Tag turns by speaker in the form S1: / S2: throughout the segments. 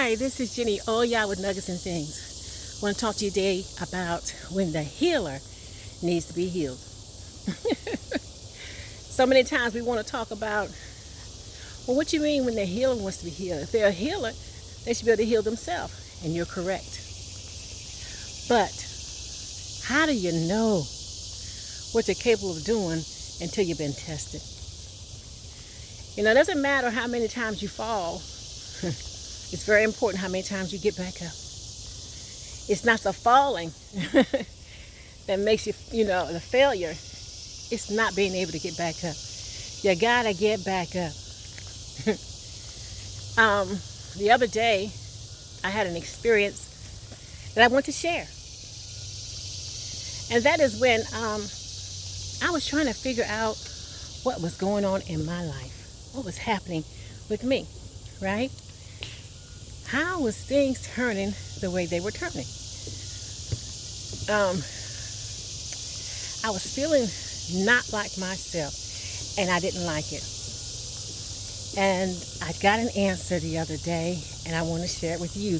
S1: Hi, this is Jenny Oya with Nuggets and Things. I want to talk to you today about when the healer needs to be healed. So many times we want to talk about, well, what you mean when the healer wants to be healed? If they're a healer, they should be able to heal themselves, and you're correct. But how do you know what you're capable of doing until you've been tested? You know, it doesn't matter how many times you fall. It's very important how many times you get back up. It's not the falling that makes you, the failure. It's not being able to get back up. You gotta get back up. The other day, I had an experience that I want to share. And that is when I was trying to figure out what was going on in my life. What was happening with me, right? How was things turning the way they were turning? I was feeling not like myself, and I didn't like it. And I got an answer the other day, and I want to share it with you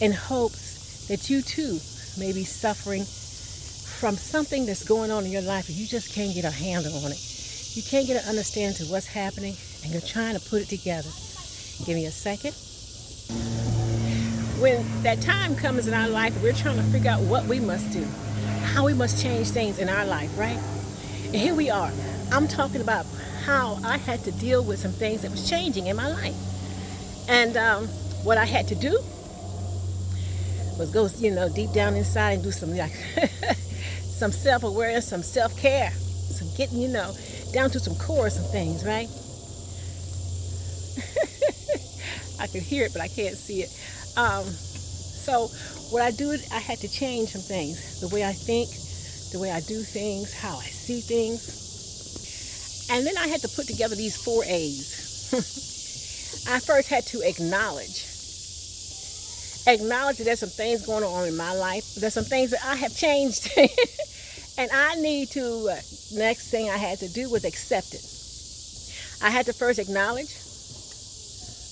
S1: in hopes that you too may be suffering from something that's going on in your life and you just can't get a handle on it. You can't get an understanding to what's happening, and you're trying to put it together. Give me a second. When that time comes in our life, we're trying to figure out what we must do, how we must change things in our life, right? And here we are. I'm talking about how I had to deal with some things that was changing in my life. And what I had to do was go, deep down inside and do some some self-awareness, some self-care, some getting, down to some core, some things, right? I can hear it, but I can't see it. So what I do, I had to change some things. The way I think, the way I do things, how I see things. And then I had to put together these 4 A's. I first had to acknowledge that there's some things going on in my life. There's some things that I have changed. And I need to, next thing I had to do was accept it. I had to first acknowledge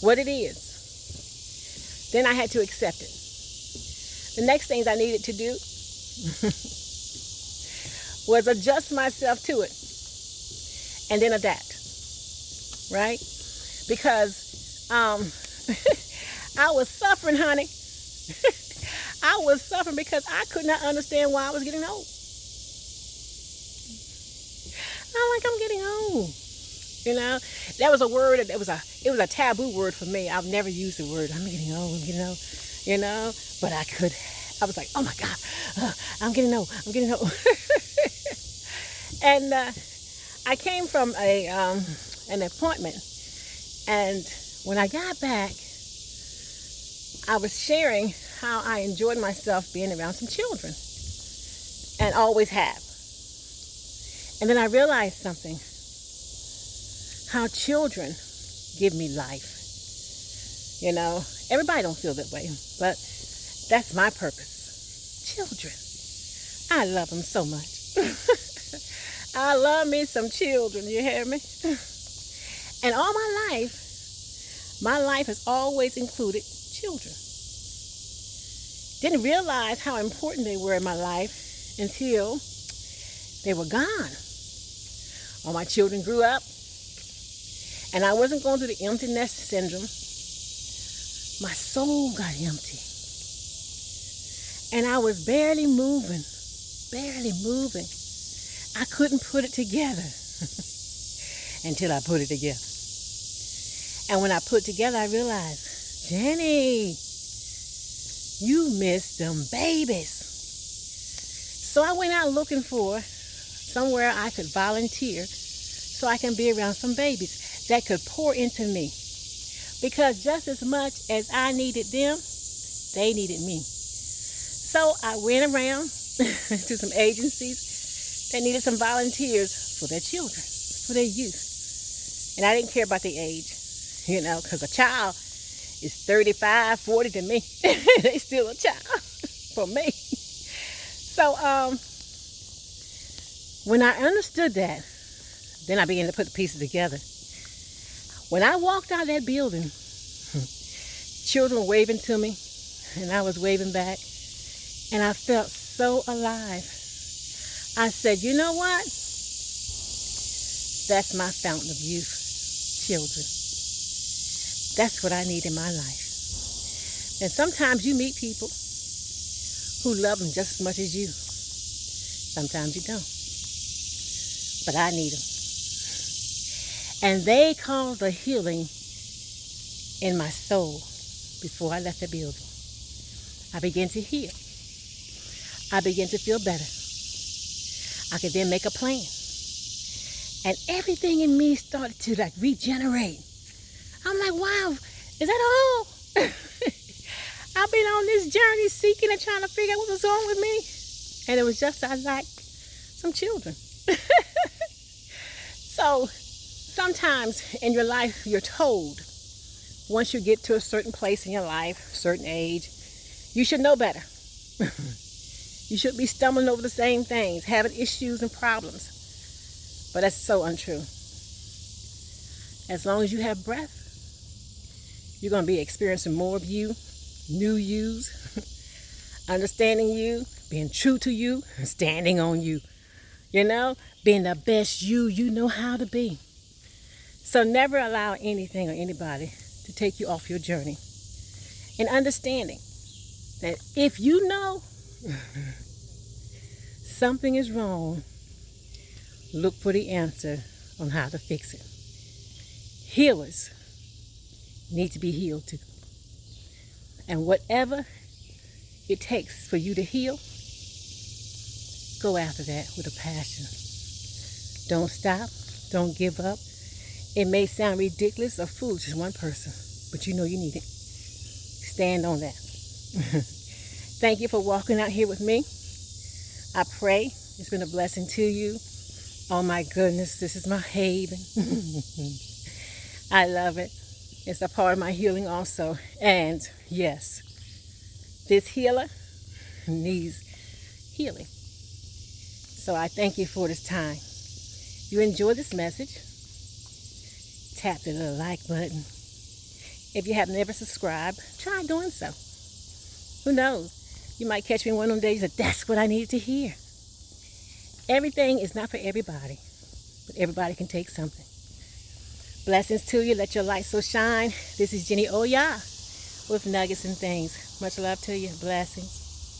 S1: what it is. Then I had to accept it. The next things I needed to do was adjust myself to it and then adapt, right? Because I was suffering, honey. I was suffering because I could not understand why I was getting old. I'm getting old. That was a word, it was a taboo word for me. I've never used the word, I'm getting old, but I was like, oh my God, I'm getting old. And I came from an appointment, and when I got back, I was sharing how I enjoyed myself being around some children, and always have. And then I realized something. How children give me life. Everybody don't feel that way, but that's my purpose. Children. I love them so much. I love me some children, you hear me? And all my life has always included children. Didn't realize how important they were in my life until they were gone. All my children grew up, and I wasn't going through the empty nest syndrome. My soul got empty. And I was barely moving. I couldn't put it together until I put it together. And when I put it together, I realized, Jenny, you missed them babies. So I went out looking for somewhere I could volunteer so I can be around some babies that could pour into me. Because just as much as I needed them, they needed me. So I went around to some agencies that needed some volunteers for their children, for their youth. And I didn't care about the age, because a child is 35, 40 to me. They still a child for me. So when I understood that, then I began to put the pieces together. When I walked out of that building, children were waving to me, and I was waving back, and I felt so alive. I said, you know what? That's my fountain of youth, children. That's what I need in my life. And sometimes you meet people who love them just as much as you. Sometimes you don't. But I need them. And they caused a healing in my soul before I left the building. I began to heal. I began to feel better. I could then make a plan. And everything in me started to like regenerate. I'm like, wow, is that all? I've been on this journey seeking and trying to figure out what was wrong with me. And it was just I liked some children. So sometimes in your life, you're told, once you get to a certain place in your life, certain age, you should know better. You should be stumbling over the same things, having issues and problems. But that's so untrue. As long as you have breath, you're going to be experiencing more of you, new yous, understanding you, being true to you, and standing on you. You know, being the best you know how to be. So never allow anything or anybody to take you off your journey. And understanding that if you know something is wrong, look for the answer on how to fix it. Healers need to be healed too. And whatever it takes for you to heal, go after that with a passion. Don't stop. Don't give up. It may sound ridiculous or foolish to one person, but you know you need it. Stand on that. Thank you for walking out here with me. I pray it's been a blessing to you. Oh my goodness, this is my haven. I love it. It's a part of my healing also. And yes, this healer needs healing. So I thank you for this time. If you enjoyed this message, tap the little like button. If you have never subscribed, try doing so. Who knows? You might catch me one of them days that that's what I needed to hear. Everything is not for everybody, but everybody can take something. Blessings to you. Let your light so shine. This is Jenny Oya with Nuggets and Things. Much love to you. Blessings.